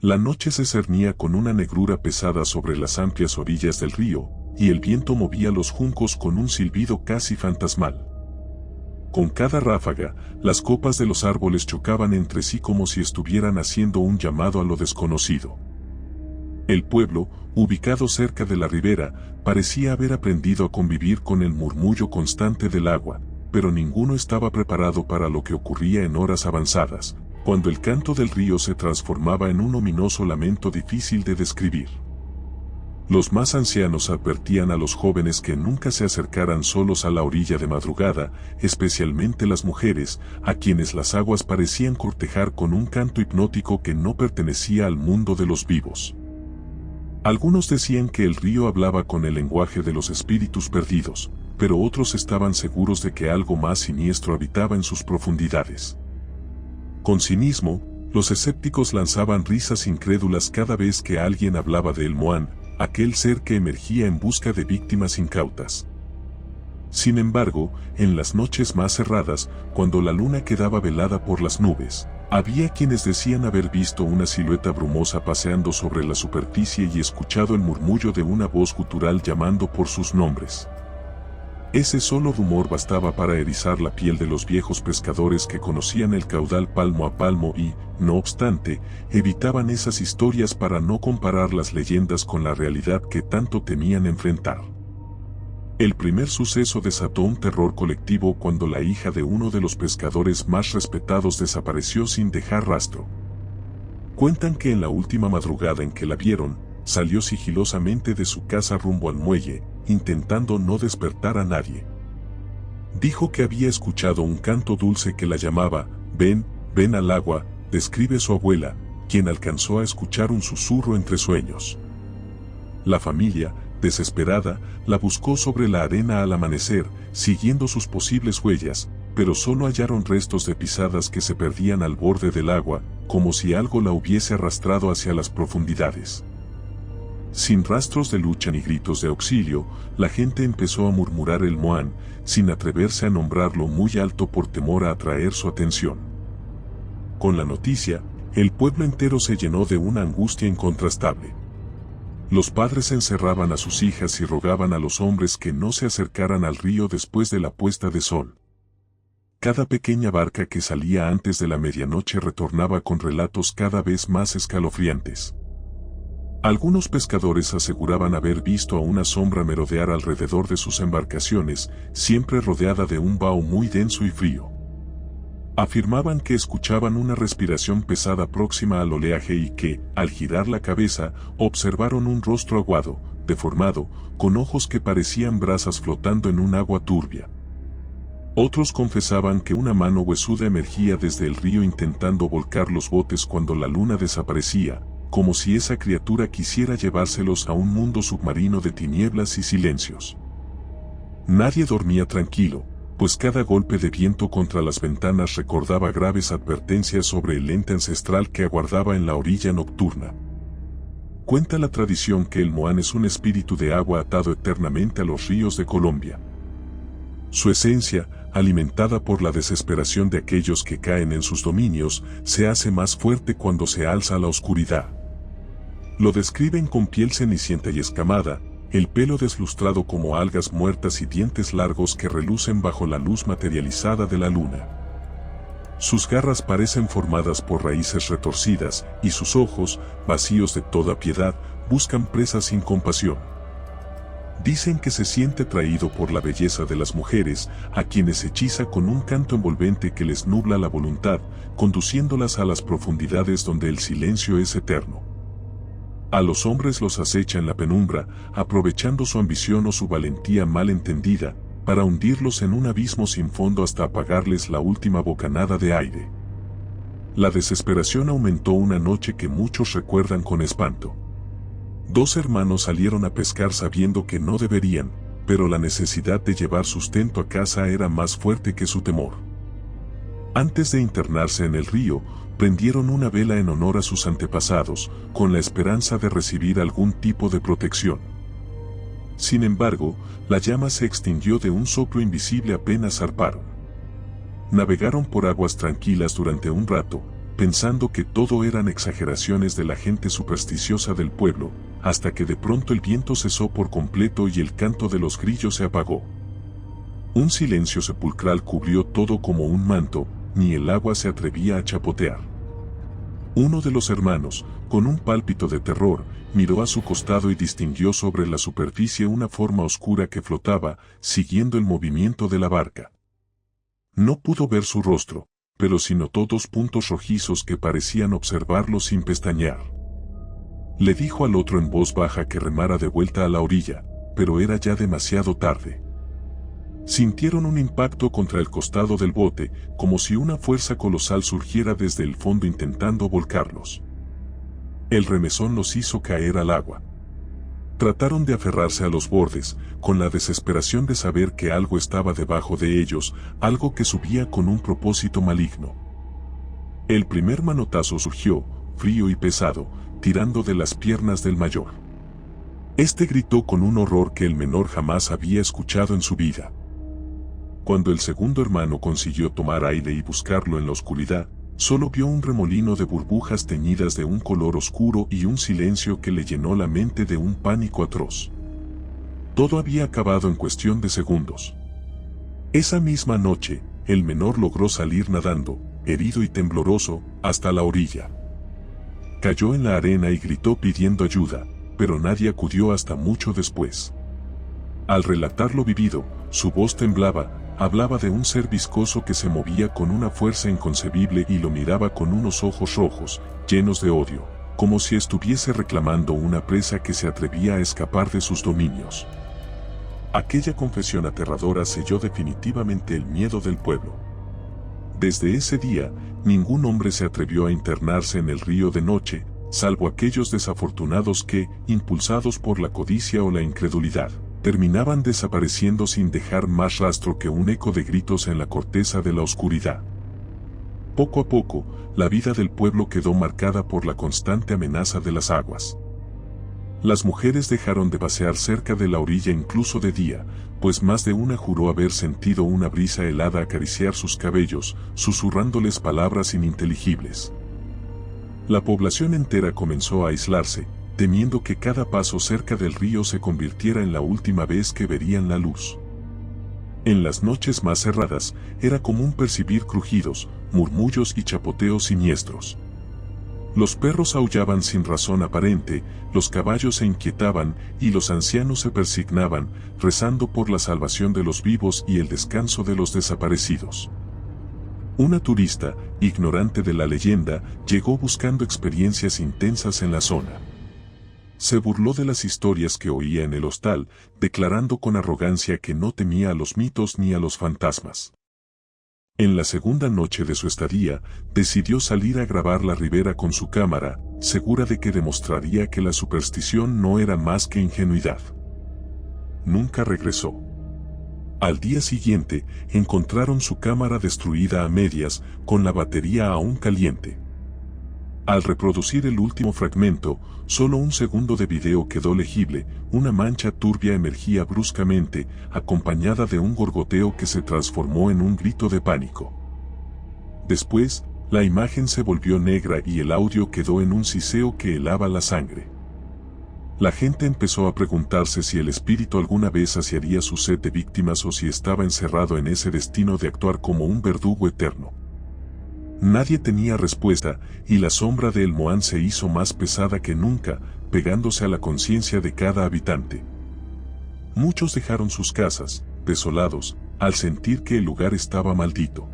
La noche se cernía con una negrura pesada sobre las amplias orillas del río, y el viento movía los juncos con un silbido casi fantasmal. Con cada ráfaga, las copas de los árboles chocaban entre sí como si estuvieran haciendo un llamado a lo desconocido. El pueblo, ubicado cerca de la ribera, parecía haber aprendido a convivir con el murmullo constante del agua, pero ninguno estaba preparado para lo que ocurría en horas avanzadas, cuando el canto del río se transformaba en un ominoso lamento difícil de describir. Los más ancianos advertían a los jóvenes que nunca se acercaran solos a la orilla de madrugada, especialmente las mujeres, a quienes las aguas parecían cortejar con un canto hipnótico que no pertenecía al mundo de los vivos. Algunos decían que el río hablaba con el lenguaje de los espíritus perdidos, pero otros estaban seguros de que algo más siniestro habitaba en sus profundidades. Con cinismo, los escépticos lanzaban risas incrédulas cada vez que alguien hablaba de El Moán, aquel ser que emergía en busca de víctimas incautas. Sin embargo, en las noches más cerradas, cuando la luna quedaba velada por las nubes, había quienes decían haber visto una silueta brumosa paseando sobre la superficie y escuchado el murmullo de una voz gutural llamando por sus nombres. Ese solo rumor bastaba para erizar la piel de los viejos pescadores que conocían el caudal palmo a palmo y, no obstante, evitaban esas historias para no comparar las leyendas con la realidad que tanto temían enfrentar. El primer suceso desató un terror colectivo cuando la hija de uno de los pescadores más respetados desapareció sin dejar rastro. Cuentan que en la última madrugada en que la vieron, salió sigilosamente de su casa rumbo al muelle, intentando no despertar a nadie. Dijo que había escuchado un canto dulce que la llamaba, ven, ven al agua, describe su abuela, quien alcanzó a escuchar un susurro entre sueños. La familia, desesperada, la buscó sobre la arena al amanecer, siguiendo sus posibles huellas, pero solo hallaron restos de pisadas que se perdían al borde del agua, como si algo la hubiese arrastrado hacia las profundidades. Sin rastros de lucha ni gritos de auxilio, la gente empezó a murmurar El Moán, sin atreverse a nombrarlo muy alto por temor a atraer su atención. Con la noticia, el pueblo entero se llenó de una angustia incontrastable. Los padres encerraban a sus hijas y rogaban a los hombres que no se acercaran al río después de la puesta de sol. Cada pequeña barca que salía antes de la medianoche retornaba con relatos cada vez más escalofriantes. Algunos pescadores aseguraban haber visto a una sombra merodear alrededor de sus embarcaciones, siempre rodeada de un vaho muy denso y frío. Afirmaban que escuchaban una respiración pesada próxima al oleaje y que, al girar la cabeza, observaron un rostro aguado, deformado, con ojos que parecían brasas flotando en un agua turbia. Otros confesaban que una mano huesuda emergía desde el río intentando volcar los botes cuando la luna desaparecía, como si esa criatura quisiera llevárselos a un mundo submarino de tinieblas y silencios. Nadie dormía tranquilo, pues cada golpe de viento contra las ventanas recordaba graves advertencias sobre el ente ancestral que aguardaba en la orilla nocturna. Cuenta la tradición que el Moán es un espíritu de agua atado eternamente a los ríos de Colombia. Su esencia, alimentada por la desesperación de aquellos que caen en sus dominios, se hace más fuerte cuando se alza a la oscuridad. Lo describen con piel cenicienta y escamada, el pelo deslustrado como algas muertas y dientes largos que relucen bajo la luz materializada de la luna. Sus garras parecen formadas por raíces retorcidas, y sus ojos, vacíos de toda piedad, buscan presas sin compasión. Dicen que se siente atraído por la belleza de las mujeres, a quienes hechiza con un canto envolvente que les nubla la voluntad, conduciéndolas a las profundidades donde el silencio es eterno. A los hombres los acecha en la penumbra, aprovechando su ambición o su valentía mal entendida, para hundirlos en un abismo sin fondo hasta apagarles la última bocanada de aire. La desesperación aumentó una noche que muchos recuerdan con espanto. 2 hermanos salieron a pescar sabiendo que no deberían, pero la necesidad de llevar sustento a casa era más fuerte que su temor. Antes de internarse en el río, prendieron una vela en honor a sus antepasados, con la esperanza de recibir algún tipo de protección. Sin embargo, la llama se extinguió de un soplo invisible apenas zarparon. Navegaron por aguas tranquilas durante un rato, pensando que todo eran exageraciones de la gente supersticiosa del pueblo, hasta que de pronto el viento cesó por completo y el canto de los grillos se apagó. Un silencio sepulcral cubrió todo como un manto, ni el agua se atrevía a chapotear. Uno de los hermanos, con un pálpito de terror, miró a su costado y distinguió sobre la superficie una forma oscura que flotaba, siguiendo el movimiento de la barca. No pudo ver su rostro, pero sí notó 2 puntos rojizos que parecían observarlo sin pestañear. Le dijo al otro en voz baja que remara de vuelta a la orilla, pero era ya demasiado tarde. Sintieron un impacto contra el costado del bote, como si una fuerza colosal surgiera desde el fondo intentando volcarlos. El remesón los hizo caer al agua. Trataron de aferrarse a los bordes, con la desesperación de saber que algo estaba debajo de ellos, algo que subía con un propósito maligno. El primer manotazo surgió, frío y pesado, tirando de las piernas del mayor. Este gritó con un horror que el menor jamás había escuchado en su vida. Cuando el segundo hermano consiguió tomar aire y buscarlo en la oscuridad, solo vio un remolino de burbujas teñidas de un color oscuro y un silencio que le llenó la mente de un pánico atroz. Todo había acabado en cuestión de segundos. Esa misma noche, el menor logró salir nadando, herido y tembloroso, hasta la orilla. Cayó en la arena y gritó pidiendo ayuda, pero nadie acudió hasta mucho después. Al relatar lo vivido, su voz temblaba. Hablaba de un ser viscoso que se movía con una fuerza inconcebible y lo miraba con unos ojos rojos, llenos de odio, como si estuviese reclamando una presa que se atrevía a escapar de sus dominios. Aquella confesión aterradora selló definitivamente el miedo del pueblo. Desde ese día, ningún hombre se atrevió a internarse en el río de noche, salvo aquellos desafortunados que, impulsados por la codicia o la incredulidad, terminaban desapareciendo sin dejar más rastro que un eco de gritos en la corteza de la oscuridad. Poco a poco, la vida del pueblo quedó marcada por la constante amenaza de las aguas. Las mujeres dejaron de pasear cerca de la orilla incluso de día, pues más de una juró haber sentido una brisa helada acariciar sus cabellos, susurrándoles palabras ininteligibles. La población entera comenzó a aislarse, temiendo que cada paso cerca del río se convirtiera en la última vez que verían la luz. En las noches más cerradas, era común percibir crujidos, murmullos y chapoteos siniestros. Los perros aullaban sin razón aparente, los caballos se inquietaban y los ancianos se persignaban, rezando por la salvación de los vivos y el descanso de los desaparecidos. Una turista, ignorante de la leyenda, llegó buscando experiencias intensas en la zona. Se burló de las historias que oía en el hostal, declarando con arrogancia que no temía a los mitos ni a los fantasmas. En la segunda noche de su estadía, decidió salir a grabar la ribera con su cámara, segura de que demostraría que la superstición no era más que ingenuidad. Nunca regresó. Al día siguiente, encontraron su cámara destruida a medias, con la batería aún caliente. Al reproducir el último fragmento, solo un segundo de video quedó legible, una mancha turbia emergía bruscamente, acompañada de un gorgoteo que se transformó en un grito de pánico. Después, la imagen se volvió negra y el audio quedó en un siseo que helaba la sangre. La gente empezó a preguntarse si el espíritu alguna vez saciaría su sed de víctimas o si estaba encerrado en ese destino de actuar como un verdugo eterno. Nadie tenía respuesta, y la sombra de El Moán se hizo más pesada que nunca, pegándose a la conciencia de cada habitante. Muchos dejaron sus casas, desolados, al sentir que el lugar estaba maldito.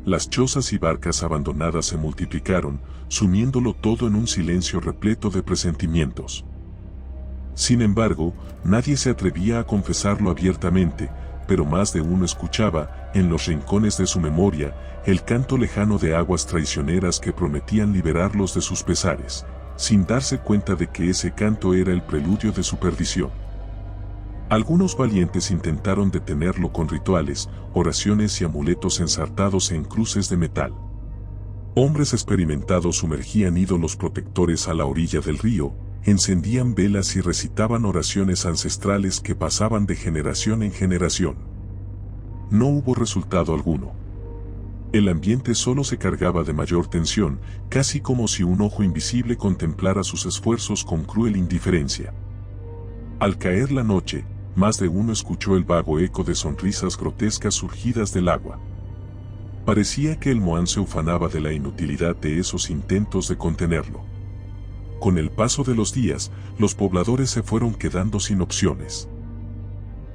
Las chozas y barcas abandonadas se multiplicaron, sumiéndolo todo en un silencio repleto de presentimientos. Sin embargo, nadie se atrevía a confesarlo abiertamente, pero más de uno escuchaba, en los rincones de su memoria, el canto lejano de aguas traicioneras que prometían liberarlos de sus pesares, sin darse cuenta de que ese canto era el preludio de su perdición. Algunos valientes intentaron detenerlo con rituales, oraciones y amuletos ensartados en cruces de metal. Hombres experimentados sumergían ídolos protectores a la orilla del río, encendían velas y recitaban oraciones ancestrales que pasaban de generación en generación. No hubo resultado alguno. El ambiente solo se cargaba de mayor tensión, casi como si un ojo invisible contemplara sus esfuerzos con cruel indiferencia. Al caer la noche, más de uno escuchó el vago eco de sonrisas grotescas surgidas del agua. Parecía que el Moán se ufanaba de la inutilidad de esos intentos de contenerlo. Con el paso de los días, los pobladores se fueron quedando sin opciones.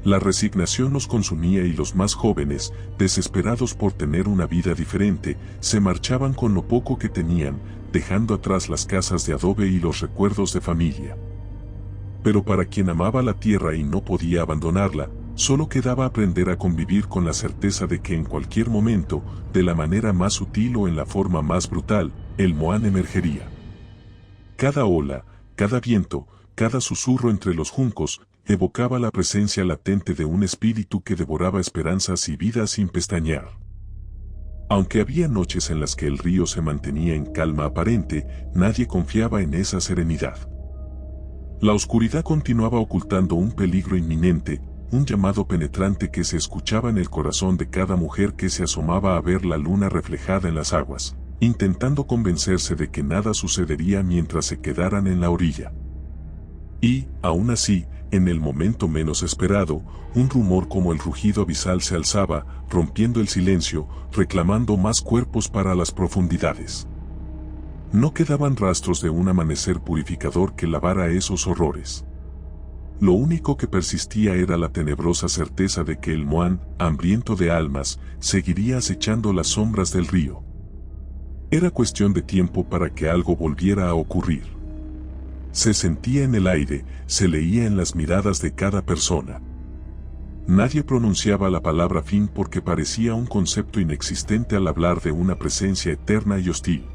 La resignación los consumía y los más jóvenes, desesperados por tener una vida diferente, se marchaban con lo poco que tenían, dejando atrás las casas de adobe y los recuerdos de familia. Pero para quien amaba la tierra y no podía abandonarla, solo quedaba aprender a convivir con la certeza de que en cualquier momento, de la manera más sutil o en la forma más brutal, el Moán emergería. Cada ola, cada viento, cada susurro entre los juncos, evocaba la presencia latente de un espíritu que devoraba esperanzas y vidas sin pestañear. Aunque había noches en las que el río se mantenía en calma aparente, nadie confiaba en esa serenidad. La oscuridad continuaba ocultando un peligro inminente, un llamado penetrante que se escuchaba en el corazón de cada mujer que se asomaba a ver la luna reflejada en las aguas, intentando convencerse de que nada sucedería mientras se quedaran en la orilla. Y, aún así, en el momento menos esperado, un rumor como el rugido abisal se alzaba, rompiendo el silencio, reclamando más cuerpos para las profundidades. No quedaban rastros de un amanecer purificador que lavara esos horrores. Lo único que persistía era la tenebrosa certeza de que el Moán, hambriento de almas, seguiría acechando las sombras del río. Era cuestión de tiempo para que algo volviera a ocurrir. Se sentía en el aire, se leía en las miradas de cada persona. Nadie pronunciaba la palabra fin porque parecía un concepto inexistente al hablar de una presencia eterna y hostil.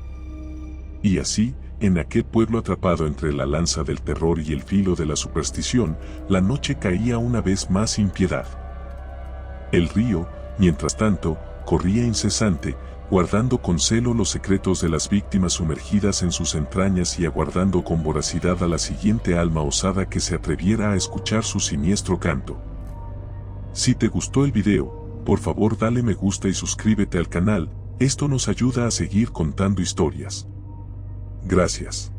Y así, en aquel pueblo atrapado entre la lanza del terror y el filo de la superstición, la noche caía una vez más sin piedad. El río, mientras tanto, corría incesante, guardando con celo los secretos de las víctimas sumergidas en sus entrañas y aguardando con voracidad a la siguiente alma osada que se atreviera a escuchar su siniestro canto. Si te gustó el video, por favor dale me gusta y suscríbete al canal, esto nos ayuda a seguir contando historias. Gracias.